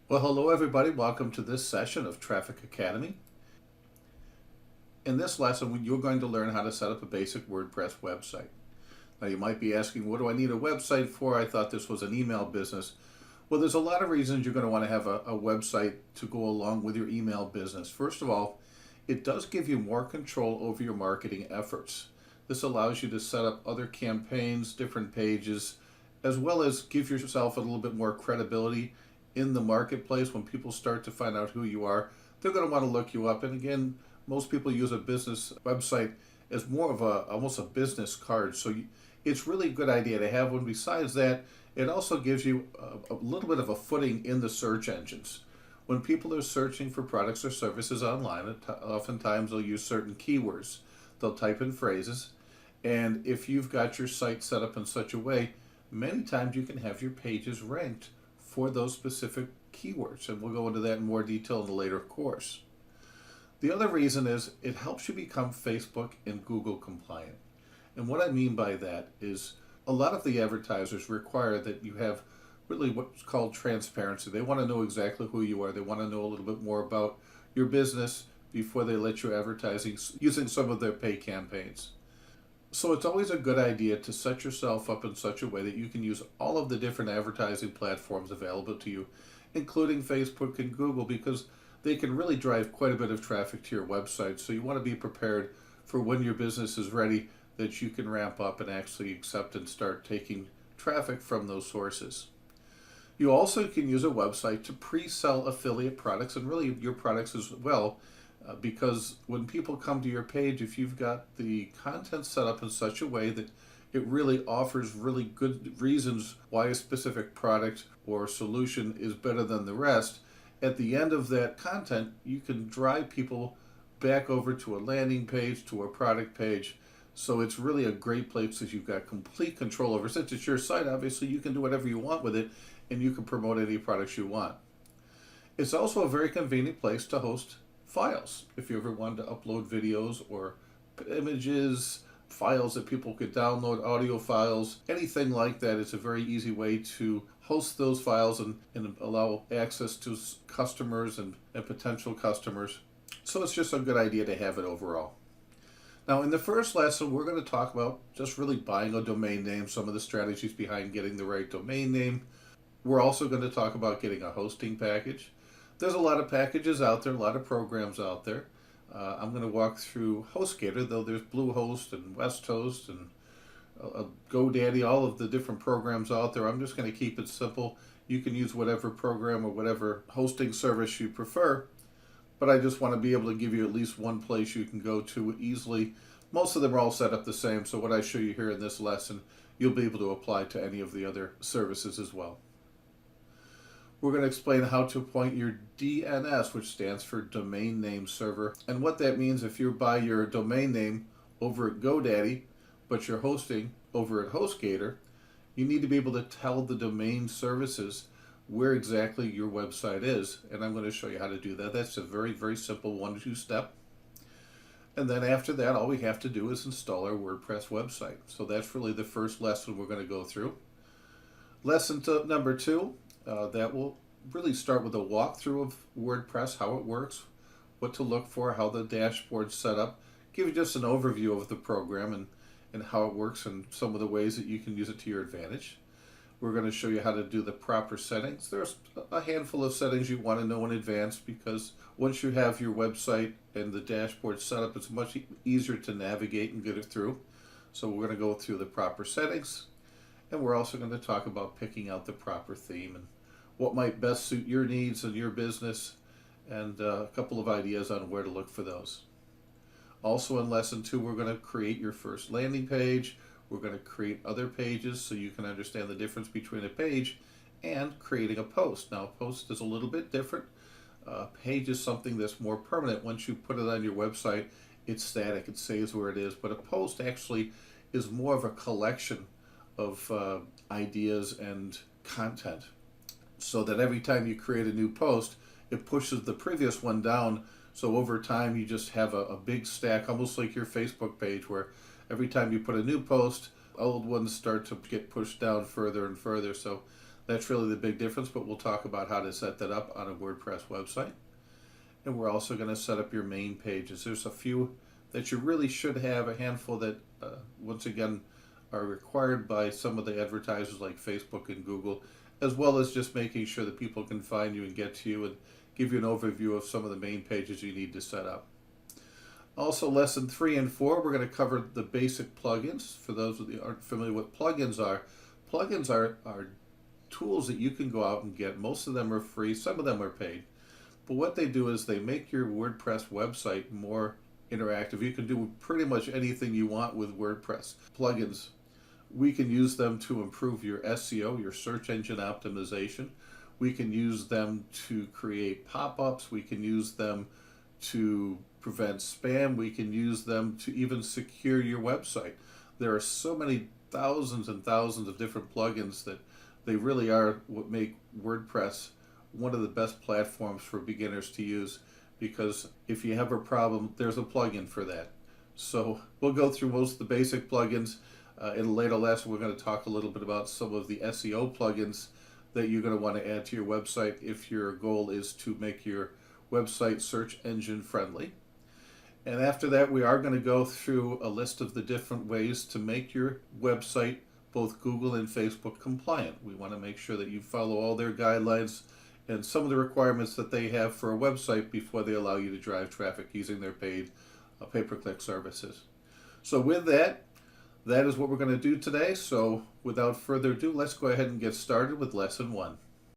Well, hello everybody. Welcome to this session of Traffic Academy. In this lesson, you're going to learn how to set up a basic WordPress website. Now, you might be asking, what do I need a website for? I thought this was an email business. Well, there's a lot of reasons you're going to want to have a website to go along with your email business. First of all, it does give you more control over your marketing efforts. This allows you to set up other campaigns, different pages, as well as give yourself a little bit more credibility in the marketplace. When people start to find out who you are, they're going to want to look you up. And again, most people use a business website as more of almost a business card. So it's really a good idea to have one. Besides that, it also gives you a little bit of a footing in the search engines. When people are searching for products or services online, oftentimes they'll use certain keywords. They'll type in phrases. And if you've got your site set up in such a way, many times you can have your pages ranked for those specific keywords, and we'll go into that in more detail in a later course. The other reason is it helps you become Facebook and Google compliant. And what I mean by that is a lot of the advertisers require that you have really what's called transparency. They want to know exactly who you are. They want to know a little bit more about your business before they let you advertising using some of their pay campaigns. So it's always a good idea to set yourself up in such a way that you can use all of the different advertising platforms available to you, including Facebook and Google, because they can really drive quite a bit of traffic to your website. So you want to be prepared for when your business is ready that you can ramp up and actually accept and start taking traffic from those sources. You also can use a website to pre-sell affiliate products and really your products as well. Because when people come to your page, if you've got the content set up in such a way that it really offers really good reasons why a specific product or solution is better than the rest, at the end of that content, you can drive people back over to a landing page, to a product page. So it's really a great place that you've got complete control over. Since it's your site, obviously you can do whatever you want with it and you can promote any products you want. It's also a very convenient place to host files. If you ever wanted to upload videos or images, files that people could download, audio files, anything like that, it's a very easy way to host those files and allow access to customers and potential customers. So it's just a good idea to have it overall. Now, in the first lesson, we're going to talk about just really buying a domain name, some of the strategies behind getting the right domain name. We're also going to talk about getting a hosting package. There's a lot of packages out there, a lot of programs out there. I'm going to walk through HostGator, though there's Bluehost and WestHost and GoDaddy, all of the different programs out there. I'm just going to keep it simple. You can use whatever program or whatever hosting service you prefer, but I just want to be able to give you at least one place you can go to easily. Most of them are all set up the same, so what I show you here in this lesson, you'll be able to apply to any of the other services as well. We're going to explain how to appoint your DNS, which stands for Domain Name Server. And what that means, if you buy your domain name over at GoDaddy, but you're hosting over at HostGator, you need to be able to tell the domain services where exactly your website is. And I'm going to show you how to do that. That's a very, very simple 1-2 step. And then after that, all we have to do is install our WordPress website. So that's really the first lesson we're going to go through. Lesson number 2. That will really start with a walkthrough of WordPress, how it works, what to look for, how the dashboard's set up, give you just an overview of the program and how it works and some of the ways that you can use it to your advantage. We're going to show you how to do the proper settings. There's a handful of settings you want to know in advance because once you have your website and the dashboard set up, it's much easier to navigate and get it through. So we're going to go through the proper settings, and we're also going to talk about picking out the proper theme and what might best suit your needs and your business, and a couple of ideas on where to look for those. Also in lesson 2, we're going to create your first landing page. We're going to create other pages so you can understand the difference between a page and creating a post. Now, a post is a little bit different. A page is something that's more permanent. Once you put it on your website, it's static. It stays where it is. But a post actually is more of a collection of ideas and content, so that every time you create a new post, it pushes the previous one down. So over time, you just have a big stack, almost like your Facebook page, where every time you put a new post, old ones start to get pushed down further and further. So That's really the big difference, but we'll talk about how to set that up on a WordPress website. And we're also going to set up your main pages. There's a few that you really should have, a handful that, once again, are required by some of the advertisers like Facebook and Google, as well as just making sure that people can find you and get to you and give you an overview of some of the main pages you need to set up. Also, lesson 3 and 4, we're going to cover the basic plugins. For those that aren't familiar with plugins are tools that you can go out and get. Most of them are free, some of them are paid. But what they do is they make your WordPress website more interactive. You can do pretty much anything you want with WordPress plugins. We can use them to improve your SEO, your search engine optimization. We can use them to create pop-ups. We can use them to prevent spam. We can use them to even secure your website. There are so many thousands and thousands of different plugins that they really are what make WordPress one of the best platforms for beginners to use, because if you have a problem, there's a plugin for that. So we'll go through most of the basic plugins. In a later lesson, we're going to talk a little bit about some of the SEO plugins that you're going to want to add to your website if your goal is to make your website search engine friendly. And after that, we are going to go through a list of the different ways to make your website both Google and Facebook compliant. We want to make sure that you follow all their guidelines and some of the requirements that they have for a website before they allow you to drive traffic using their paid pay-per-click services. So with that, that is what we're going to do today. So without further ado, let's go ahead and get started with lesson 1.